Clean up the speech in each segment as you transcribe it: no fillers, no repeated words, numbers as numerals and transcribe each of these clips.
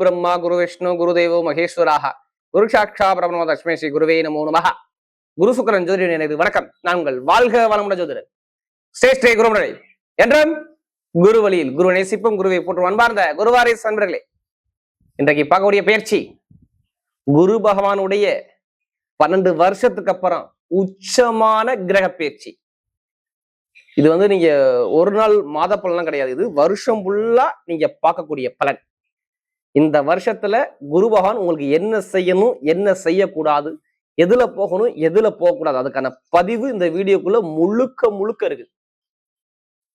பிரம்மா குரு விஷ்ணு குரு தேவோ மகேஸ்வராக குரு சாட்சா பிரபணம தஸ்மை ஸ்ரீ குருவே நமோ நமஹ. குரு சுக்கரன் ஜோதிட எனக்கு வணக்கம். நான் உங்கள் வாழ்க வளமுட ஜோதிடர் ஸ்ரேஷ்டே குருமுறை என்றும் குரு வழியில் குரு நேசிப்பும் குருவை போற்றும் அன்பார்ந்த குருவாரி நண்பர்களே, இன்றைக்கு பார்க்கக்கூடிய பயிற்சி குரு பகவானுடைய 12 வருஷத்துக்கு அப்புறம் உச்சமான கிரக பயிற்சி. இது நீங்க ஒரு நாள் மாத பலன்லாம் கிடையாது, இது வருஷம் ஃபுல்லா நீங்க பார்க்கக்கூடிய பலன். இந்த வருஷத்துல குரு பகவான் உங்களுக்கு என்ன செய்யணும், என்ன செய்யக்கூடாது, எதுல போகணும், எதுல போகக்கூடாது, அதுக்கான பதிவு இந்த வீடியோக்குள்ள முழுக்க இருக்கு.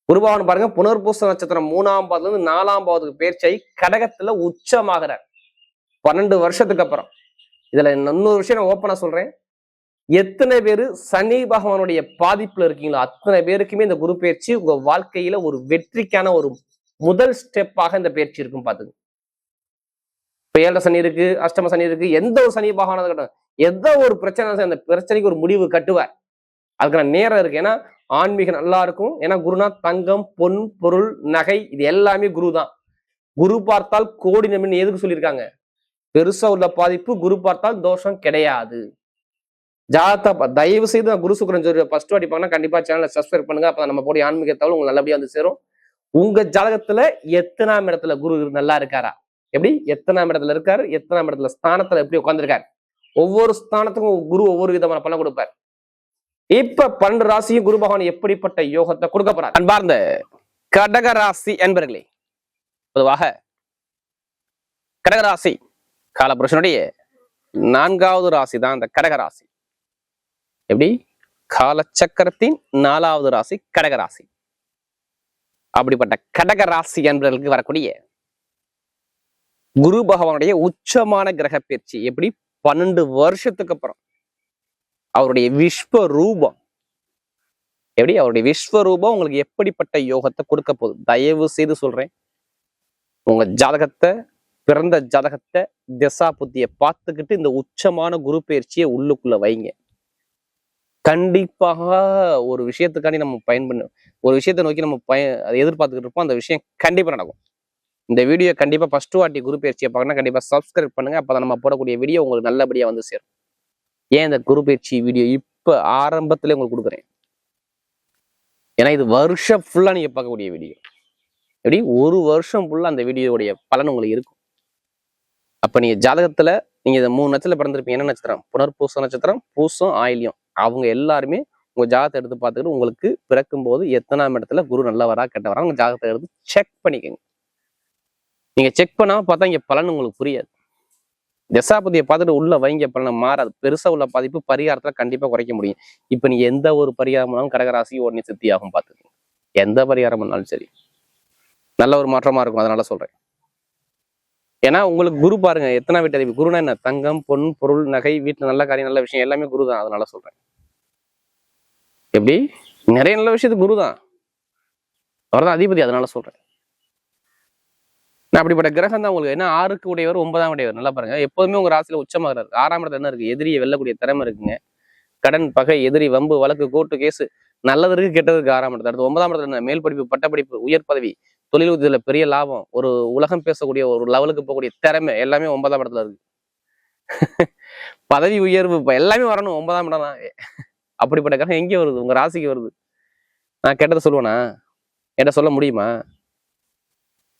குரு பகவான் பாருங்க, புனர்பூச நட்சத்திரம் 3ஆம் பாவத்துல இருந்து 4ஆம் பாவத்துக்கு பயிற்சியாகி கடகத்துல உச்சமாகிறார் 12 வருஷத்துக்கு அப்புறம். இதுல இன்னொரு விஷயம் நான் ஓப்பனா சொல்றேன், எத்தனை பேரு சனி பகவானுடைய பாதிப்புல இருக்கீங்களோ அத்தனை பேருக்குமே இந்த குரு பயிற்சி உங்க வாழ்க்கையில ஒரு வெற்றிக்கான ஒரு முதல் ஸ்டெப்பாக இந்த பயிற்சி இருக்கும். பாத்துங்க, இப்ப 7 சனி இருக்கு, அஷ்டம சனி இருக்கு, எந்த ஒரு சனி பகவானது கட்டும், எந்த ஒரு பிரச்சனை அந்த பிரச்சனைக்கு ஒரு முடிவு கட்டுவார். அதுக்கான நேரம் இருக்கு. ஏன்னா ஆன்மீகம் நல்லா இருக்கும். ஏன்னா குருனா தங்கம், பொன், பொருள், நகை, இது எல்லாமே குரு தான். குரு பார்த்தால் கோடி நன்மை எதுக்கு சொல்லியிருக்காங்க? பெருசா உள்ள பாதிப்பு, குரு பார்த்தால் தோஷம் கிடையாது. ஜாதகத்தை தயவு செய்து குரு சுக்கிரன் ஜோதிட ஃபர்ஸ்ட் வாட்டி பார்க்கணும், கண்டிப்பா சேனலை சப்ஸ்கிரைப் பண்ணுங்க. அப்ப நம்ம போய் ஆன்மீகத்தால் உங்களுக்கு நல்லபடியா வந்து சேரும். உங்க ஜாதகத்துல எத்தனாம் இடத்துல குரு நல்லா இருக்காரா, எப்படி எத்தனாம் இடத்துல இருக்காரு, எத்தனாம் இடத்துல ஸ்தானத்துல எப்படி உட்கார்ந்துருக்காரு, ஒவ்வொரு ஸ்தானத்துக்கும் குரு ஒவ்வொரு விதமான பலன் கொடுப்பார். இப்ப 12 ராசியும் குரு பகவான் எப்படிப்பட்ட யோகத்தை கொடுக்க போறார்? அன்பார்ந்த கடக ராசி என்பர்களே, பொதுவாக கடகராசி காலபுருஷனுடைய 4வது ராசி தான் இந்த கடகராசி. எப்படி காலச்சக்கரத்தின் 4வது ராசி கடகராசி. அப்படிப்பட்ட கடகராசி என்பவர்களுக்கு வரக்கூடிய குரு பகவானுடைய உச்சமான கிரக பயிற்சி எப்படி 12 வருஷத்துக்கு அப்புறம் அவருடைய விஸ்வரூபம், எப்படி அவருடைய விஸ்வரூபம் உங்களுக்கு எப்படிப்பட்ட யோகத்தை கொடுக்க போகுது? தயவு செய்து சொல்றேன், உங்க ஜாதகத்தை, பிறந்த ஜாதகத்தை, திசா புத்தியை பார்த்துக்கிட்டு இந்த உச்சமான குரு பயிற்சியை உள்ளுக்குள்ள வைங்க. கண்டிப்பாக ஒரு விஷயத்துக்காண்டி நம்ம ஒரு விஷயத்தை நோக்கி நம்ம அதை எதிர்பார்த்துக்கிட்டு இருப்போம், அந்த விஷயம் கண்டிப்பா நடக்கும். இந்த வீடியோ கண்டிப்பா ஃபர்ஸ்ட் வாட்டி குரு பயிற்சியை பார்க்கணும், கண்டிப்பா சப்ஸ்கிரைப் பண்ணுங்க. அப்பதான் நம்ம போடக்கூடிய வீடியோ உங்களுக்கு நல்லபடியா வந்து சேரும். ஏன் இந்த குரு பயிற்சி வீடியோ இப்ப ஆரம்பத்திலே உங்களுக்கு கொடுக்குறேன்? ஏன்னா இது வருஷம் ஃபுல்லா நீங்க பார்க்கக்கூடிய வீடியோ. எப்படி ஒரு வருஷம் ஃபுல்லா அந்த வீடியோடைய பலன் உங்களுக்கு இருக்கும். அப்ப நீங்க ஜாதகத்துல நீங்க இந்த 3 நட்சத்திரம் பிறந்திருப்பீங்க. என்ன நட்சத்திரம்? புனர்பூச நட்சத்திரம், பூசம், ஆயில்யம். அவங்க எல்லாருமே உங்க ஜாதகத்தை எடுத்து பார்த்துக்கிட்டு உங்களுக்கு பிறக்கும் போது எத்தனாம் இடத்துல குரு நல்லவரா கெட்டவரா உங்க ஜாதகத்தை எடுத்து செக் பண்ணிக்கோங்க. நீங்க செக் பண்ணாம பார்த்தா இங்க பலன் உங்களுக்கு புரியாது. தசாபதியை பார்த்துட்டு உள்ள வைங்க, பலனை மாறாது. பெருசா உள்ள பாதிப்பு பரிகாரத்துல கண்டிப்பா குறைக்க முடியும். இப்ப நீங்க எந்த ஒரு பரிகாரம்னாலும் கடகராசி உடனே சித்தியாகும். பார்த்துக்கோங்க, எந்த பரிகாரம் பண்ணாலும் சரி நல்ல ஒரு மாற்றமா இருக்கும். அதனால சொல்றேன். ஏன்னா உங்களுக்கு குரு பாருங்க, எத்தனை வீட்டு அதிபதி. குருனா என்ன? தங்கம், பொன், பொருள், நகை, வீட்டுல நல்ல காரியம், நல்ல விஷயம் எல்லாமே குரு தான். அதனால சொல்றேன். எப்படி நிறைய நல்ல விஷயத்துக்கு குரு தான், அவர்தான் அதிபதி. அதனால சொல்றேன். அப்படிப்பட்ட கிரகம் தான் உங்களுக்கு. என்ன 6க்கு உடையவர், 9ஆம் உடையவர். நல்லா பாருங்க, எப்போதுமே உங்க ராசியில உச்சமாகிறாரு. 6ஆம் இடத்துல என்ன இருக்கு? எதிரியை வெல்லக்கூடிய திறமை இருக்குங்க. கடன், பகை, எதிரி, வம்பு, வழக்கு, கோர்ட்டு, கேசு, நல்லது இருக்கு, கெட்டதுக்கு 6ஆம் இடத்துல. அடுத்து 9ஆம் இடத்துல என்ன? மேல் படிப்பு, பட்டப்படிப்பு, உயர் பதவி, தொழில் உத்தியில பெரிய லாபம், ஒரு உலகம் பேசக்கூடிய ஒரு லெவலுக்கு போகக்கூடிய திறமை எல்லாமே 9ஆம் இடத்துல இருக்கு. பதவி உயர்வு எல்லாமே வரணும் 9ஆம் இடம் தான். அப்படிப்பட்ட கிரகம் எங்கே வருது? உங்க ராசிக்கு வருது. நான் கெட்டதை சொல்லுவேனா? என்கிட்ட சொல்ல முடியுமா?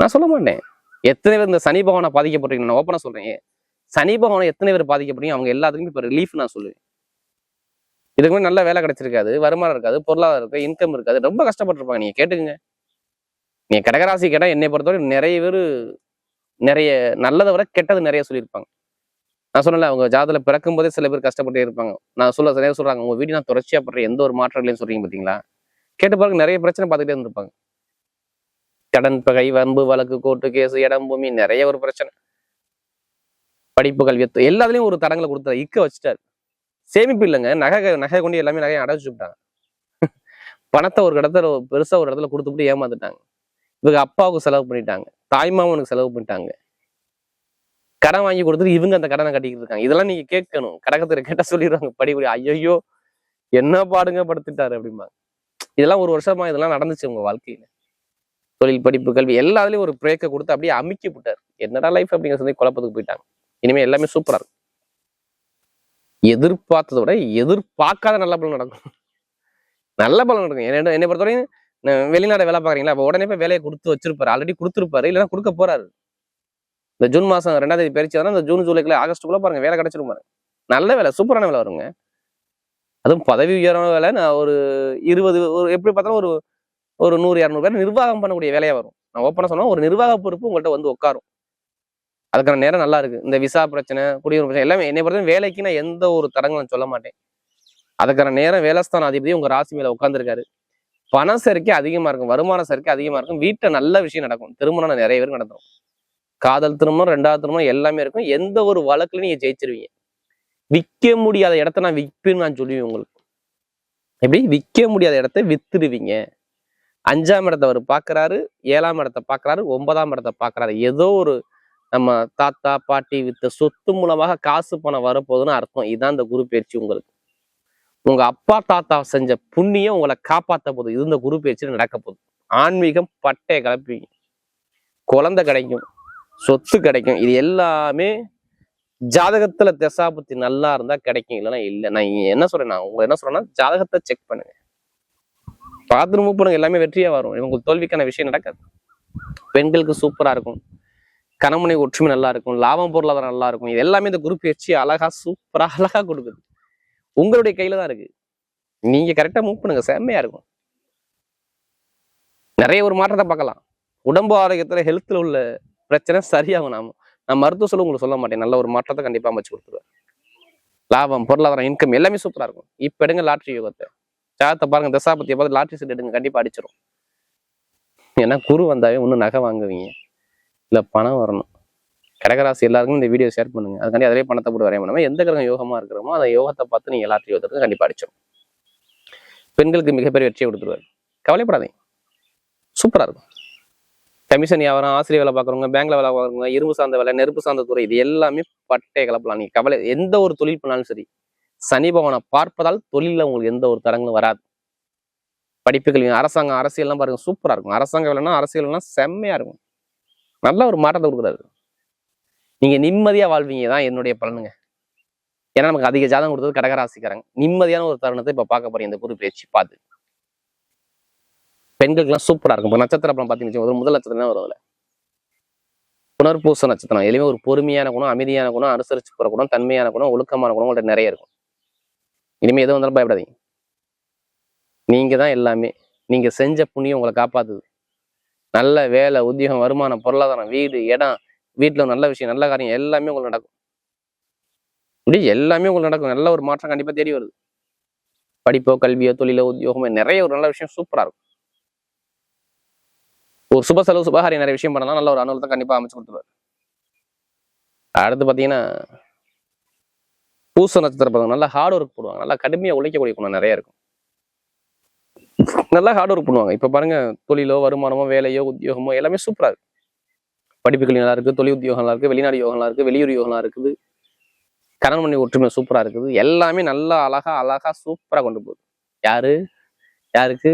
நான் சொல்ல மாட்டேன். எத்தனை பேர் இந்த சனி பகவானை பாதிக்கப்பட்டிருக்கீங்க? நான் ஓப்பனா சொல்றேன், சனி பகவானை எத்தனை பேர் பாதிக்கப்பட்டீங்க? அவங்க எல்லாத்துக்குமே இப்ப ரிலீஃப் நான் சொல்லுவேன். இதுக்கு முன்னாடி நல்ல வேலை கிடைச்சிருக்காது, வருமானம் இருக்காது, பொருளாதாரம் இருக்காது, இன்கம் இருக்காது, ரொம்ப கஷ்டப்பட்டிருப்பாங்க. நீங்க கேட்டுக்குங்க. நீங்க கடகராசி கேட்டா என்னை பொறுத்தவரை நிறைய பேர் நிறைய நல்லதை விட கெட்டது நிறைய சொல்லியிருப்பாங்க. நான் சொன்னல, அவங்க ஜாதகத்துல பிறக்கும் போதே சில பேர் கஷ்டப்பட்டே இருப்பாங்க. நான் நிறைய சொல்றாங்க, உங்க வீடு நான் தொடர்ச்சியா பண்றேன், எந்த ஒரு மாற்றம் இல்லைன்னு சொல்றீங்க பாத்தீங்களா? கேட்டு பாருங்க, நிறைய பிரச்சனை பார்த்துட்டே இருந்திருப்பாங்க. கடன், பகை, வம்பு, வழக்கு, கோர்ட்டு, கேசு, இடம், பூமி, நிறைய ஒரு பிரச்சனை. படிப்பு, கல்வி, எல்லாத்துலயும் ஒரு தடங்களை கொடுத்தாரு, இக்க வச்சுட்டாரு. சேமிப்பு இல்லைங்க, நகை கொண்டு எல்லாமே நகையை அடைச்சு விட்டாங்க. பணத்தை ஒரு இடத்துல பெருசா ஒரு இடத்துல கொடுத்துட்டு ஏமாந்துட்டாங்க. இவங்க அப்பாவுக்கு செலவு பண்ணிட்டாங்க, தாய்மாமனுக்கு செலவு பண்ணிட்டாங்க, கடன் வாங்கி கொடுத்துட்டு இவங்க அந்த கடனை கட்டிக்கிட்டு இருக்காங்க. இதெல்லாம் நீங்க கேட்கணும். கடகத்துல கேட்டா சொல்லிடுவாங்க, படிப்படி ஐயோ என்ன பாடுங்க படுத்துட்டாரு அப்படிம்பாங்க. இதெல்லாம் ஒரு வருஷமா இதெல்லாம் நடந்துச்சு உங்க வாழ்க்கையில. தொழில், படிப்பு, கல்வி எல்லாத்துலயும் ஒரு பிரேக்கை கொடுத்து அப்படியே அமுக்கி விட்டார். என்னடா லைஃப் அப்படிங்கிற சொல்லி குழப்பத்துக்கு போயிட்டாங்க. இனிமே எல்லாமே சூப்பரா இருக்கும். எதிர்பார்த்ததை விட எதிர்பார்க்காத நல்ல பலன் நடக்கும். நல்ல பலன் நடக்கும். என்னை பொறுத்தவரையும் வெளிநாடு வேலை பாக்குறீங்களா, அப்ப உடனே போய் வேலையை கொடுத்து வச்சிருப்பாரு, ஆல்ரெடி கொடுத்துருப்பாரு, இல்லைன்னா கொடுக்க போறாரு. இந்த ஜூன் மாசம் 2ஆம் தேதி பயிற்சி இந்த ஜூன் ஜூலைக்குள்ள ஆகஸ்டுக்குள்ள பாருங்க வேலை கிடைச்சிரும் பாருங்க. நல்ல வேலை, சூப்பரான வேலை வருங்க. அதுவும் பதவி உயர்வான வேலை. நான் ஒரு 20 எப்படி பார்த்தாலும் ஒரு 100-200 பேர் நிர்வாகம் பண்ணக்கூடிய வேலையா வரும். நான் ஓப்பனா சொன்னா ஒரு நிர்வாக பொறுப்பு உங்கள்கிட்ட வந்து உட்காரும். அதுக்கான நேரம் நல்லா இருக்கு. இந்த விசா பிரச்சனை, குடியுரிமை பிரச்சனை எல்லாமே என்னை பொறுத்த வேலைக்கு நான் எந்த ஒரு தடங்களும் சொல்ல மாட்டேன். அதுக்கான நேரம் வேலைஸ்தான அதிபதி உங்க ராசி மேல உட்கார்ந்துருக்காரு. பண சேர்க்கை அதிகமா இருக்கும், வருமான சேர்க்கை அதிகமா இருக்கும், வீட்டுல நல்ல விஷயம் நடக்கும், திருமணம் நிறைய பேருக்கு நடந்துடும். காதல் திருமணம், 2வது திருமணம் எல்லாமே இருக்கும். எந்த ஒரு வழக்குல நீங்க ஜெயிச்சிருவீங்க. விற்க முடியாத இடத்த நான் விற்பேன்னு நான் சொல்லுவேன் உங்களுக்கு. எப்படி விற்க முடியாத இடத்த வித்துடுவீங்க. 5ஆம் இடத்தை அவர் பாக்குறாரு, 7ஆம் இடத்தை பாக்குறாரு, 9ஆம் இடத்தை பாக்குறாரு. ஏதோ ஒரு நம்ம தாத்தா பாட்டி வித்த சொத்து மூலமாக காசு பணம் வரப்போகுதுன்னு அர்த்தம். இதுதான் இந்த குரு பயிற்சி உங்களுக்கு. உங்க அப்பா தாத்தா செஞ்ச புண்ணியம் உங்களை காப்பாற்ற போகுது. இது இந்த குரு பயிற்சி நடக்க போகுது. ஆன்மீகம் பட்டைய கிளப்பிங்க, குழந்தை கிடைக்கும், சொத்து கிடைக்கும். இது எல்லாமே ஜாதகத்துல திசாபுத்தி நல்லா இருந்தா கிடைக்கும், இல்லைன்னா இல்லை. நான் என்ன சொல்றேன், நான் உங்களை என்ன சொல்றேன்னா ஜாதகத்தை செக் பண்ணுங்க, பார்த்து மூவ் பண்ணுங்க, எல்லாமே வெற்றியா வரும். உங்களுக்கு தோல்விக்கான விஷயம் நடக்காது. பெண்களுக்கு சூப்பரா இருக்கும், கணவனை ஒற்றுமை நல்லா இருக்கும், லாபம் பொருளாதாரம் நல்லா இருக்கும். இது எல்லாமே இந்த குரு பயிற்சி அழகா சூப்பரா அழகா கொடுக்குது. உங்களுடைய கையில தான் இருக்கு. நீங்க கரெக்டா மூவ் பண்ணுங்க, செம்மையா இருக்கும். நிறைய ஒரு மாற்றத்தை பார்க்கலாம். உடம்பு ஆரோக்கியத்துல ஹெல்த்ல உள்ள பிரச்சனை சரியாகும். நான் மருத்துவ சொல்ல உங்களுக்கு சொல்ல மாட்டேன். நல்ல ஒரு மாற்றத்தை கண்டிப்பா அமைச்சு கொடுத்துருவேன். லாபம், பொருளாதாரம், இன்கம் எல்லாமே சூப்பரா இருக்கும். இப்ப எடுங்க லாட்ரி யோகத்தை, ஜாதகத்தை பாருங்க, தசாபத்தியை பார்த்து லாட்ரி சீட் எடுங்க, கண்டிப்பா அடிச்சிடும். ஏன்னா குரு வந்தாவே ஒன்னும் நகை வாங்குவீங்க, இல்ல பணம் வரணும். கடகராசி எல்லாருக்கும் இந்த வீடியோ ஷேர் பண்ணுங்க. அதுக்காண்டி அதே பணத்தை போட்டு வரைய பண்ணாம எந்த கிரகம் யோகமா இருக்கிறோமோ அந்த யோகத்தை பார்த்து நீங்க லாட்ரி யோகத்துக்கு கண்டிப்பா அடிச்சிடும். பெண்களுக்கு மிகப்பெரிய வெற்றியை கொடுத்துருவாரு. கவலைப்படாதீங்க, சூப்பரா இருக்கும். கமிஷன் வியாபாரம், ஆசிரியர் வேலை பார்க்குறவங்க, பேங்க்ல வேலை பார்க்குறவங்க, இரும்பு சார்ந்த வேலை, நெருப்பு சார்ந்த துறை, இது எல்லாமே பட்டைய கலப்பலாம். நீங்க கவலை, எந்த ஒரு தொழில் பண்ணாலும் சரி, சனி பகவானை பார்ப்பதால் தொழில உங்களுக்கு எந்த ஒரு தடங்களும் வராது. படிப்புகள், அரசாங்கம், அரசியல்லாம் பாருங்க சூப்பரா இருக்கும். அரசாங்க வேலைன்னா அரசியல்னா செம்மையா இருக்கும். நல்ல ஒரு மாற்றத்தை கொடுக்குறாரு. நீங்க நிம்மதியா வாழ்வீங்க தான் என்னுடைய பலனுங்க. ஏன்னா நமக்கு அதிக ஜாதகம் கொடுத்தது கடகராசிக்காரங்க. நிம்மதியான ஒரு தருணத்தை இப்ப பார்க்க போறீங்க இந்த குரு பயிற்சி பார்த்து. பெண்களுக்குலாம் சூப்பரா இருக்கும். இப்போ நட்சத்திரம் அப்புறம் பார்த்தீங்கன்னு ஒரு முதல் நட்சத்திரம் தான் வருதுல, புனர்பூச நட்சத்திரம். எதுவுமே ஒரு பொறுமையான குணம், அமைதியான குணம், அனுசரிச்சு போற குணம், தன்மையான குணம், ஒழுக்கமான குணம் உங்கள்ட்ட நிறைய இருக்கும். இனிமே எது வந்தாலும் பயப்படாதீங்க. நீங்க தான் எல்லாமே. நீங்க செஞ்ச புண்ணியம் உங்களை காப்பாத்துது. நல்ல வேலை, உத்தியோகம், வருமானம், பொருளாதாரம், வீடு, இடம், வீட்டுல நல்ல விஷயம், நல்ல காரியம் எல்லாமே உங்களுக்கு நடக்கும். இப்படி எல்லாமே உங்களுக்கு நடக்கும். நல்ல ஒரு மாற்றம் கண்டிப்பா தேடி வருது. படிப்போ, கல்வியோ, தொழிலோ, உத்தியோகமோ நிறைய ஒரு நல்ல விஷயம் சூப்பரா இருக்கும். ஒரு சுப செலவு, சுபகாரியம் நிறைய விஷயம் பண்ணலாம். நல்ல ஒரு அனுகூலத்தை கண்டிப்பா அமைச்சு கொடுத்துருவாரு. அடுத்து பாத்தீங்கன்னா பூச நட்சத்திரம் நல்லா ஹார்ட் ஒர்க் போடுவாங்க. நல்லா கடுமையா உழைக்கக்கூடிய குணம் நிறைய இருக்கும். நல்லா ஹார்ட் ஒர்க் பண்ணுவாங்க. இப்ப பாருங்க, தொழிலோ, வருமானமோ, வேலையோ, உத்தியோகமோ எல்லாமே சூப்பரா இருக்கு. படிப்புகள் நல்லா இருக்கு, தொழில் உத்தியோகம் நல்லா இருக்கு, வெளிநாடு யோகம் நல்லா இருக்கு, வெளியூர் யோகம் நல்லா இருக்குது, கணவன் மனைவி ஒற்றுமை சூப்பரா இருக்குது. எல்லாமே நல்லா அழகா சூப்பரா கொண்டு போகுது. யாருக்கு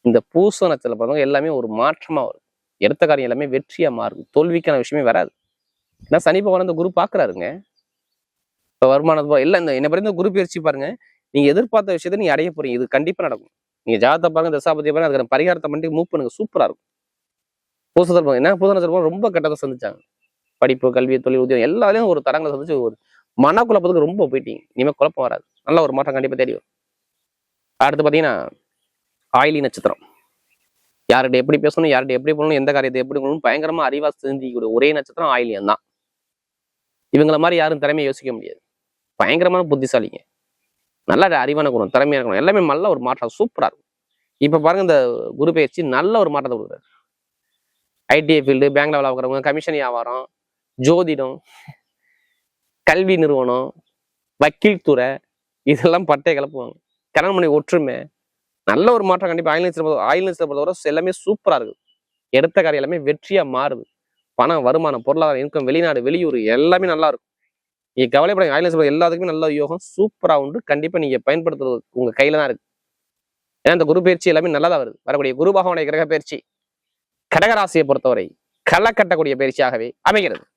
இந்த பூச நட்சத்திரம் பார்த்தவங்க எல்லாமே ஒரு மாற்றமா வரும். எடுத்த காரியம் எல்லாமே வெற்றியா மாறும். தோல்விக்கான விஷயமே வராது. ஏன்னா சனி பகவான் இந்த குரு பாக்குறாருங்க. இப்ப வருமானத்து எல்லாம் இந்த என்ன பிறந்த குரு பயிற்சி பாருங்க, நீங்க எதிர்பார்த்த விஷயத்த நீங்க அடைய போறீங்க. இது கண்டிப்பா நடக்கும். நீங்க ஜாதகத்தை பாருங்க, தசாபதியை பாருங்க, அதுக்கான பரிகாரத்தை பண்ணி மூவ் பண்ணுங்க, சூப்பரா இருக்கும். பூசத்தில் என்ன பூச நட்சத்திரம் ரொம்ப கட்டத்தை சந்திச்சாங்க. படிப்பு, கல்வி, தொழில், உத்தியோகம் எல்லாரையும் ஒரு தரங்களை சந்திச்சு ஒரு மனக்குழப்பத்துக்கு ரொம்ப போயிட்டீங்க. இனிமே குழப்பம் வராது. நல்ல ஒரு மாற்றம் கண்டிப்பா தேடி வரும். அடுத்து பாத்தீங்கன்னா ஆயிலி நட்சத்திரம். யார்கிட்ட எப்படி பேசணும், யார்கிட்ட எப்படி போகணும், எந்த காரியத்தை எப்படி பண்ணணும் பயங்கரமா அறிவா சிந்திக்கக்கூடிய ஒரே நட்சத்திரம் ஆயிலியம் தான். இவங்கள மாதிரி யாரும் திறமையை யோசிக்க முடியாது. பயங்கரமான புத்திசாலிங்க, நல்ல அறிவான குணம், திறமையான குணம் எல்லாமே நல்ல ஒரு மாற்றம் சூப்பரா இருக்கும். இப்ப பாருங்க, இந்த குரு பயிற்சி நல்ல ஒரு மாற்றத்தை கொடுக்குறாரு. ஐடிஐ ஃபீல்டு, பேங்க்ல வேலை பார்க்குறவங்க, கமிஷன் வியாபாரம், ஜோதிடம், கல்வி நிறுவனம், வக்கீல் துறை, இதெல்லாம் பட்டைய கிளப்புவாங்க. கணவன் மனைவி ஒற்றுமை, நல்ல ஒரு மாற்றம் கண்டிப்பா ஆயில் பொறுத்தவரை எல்லாமே சூப்பரா இருக்கு. எடுத்த காரியம் எல்லாமே வெற்றியா மாறுது. பணம், வருமானம், பொருளாதாரம், இன்கம், வெளிநாடு, வெளியூர் எல்லாமே நல்லா இருக்கும். நீங்க கவலைப்படாங்க. ஆயில் எல்லாத்துக்குமே நல்ல யோகம் சூப்பரா உண்டு. கண்டிப்பா நீங்க பயன்படுத்துறது உங்க கையில தான் இருக்கு. ஏன்னா இந்த குரு பயிற்சி எல்லாமே நல்லதா வருது. வரக்கூடிய குரு பகவானுடைய கிரக பயிற்சி கடகராசியை பொறுத்தவரை களை கட்டக்கூடிய பயிற்சியாகவே அமைகிறது.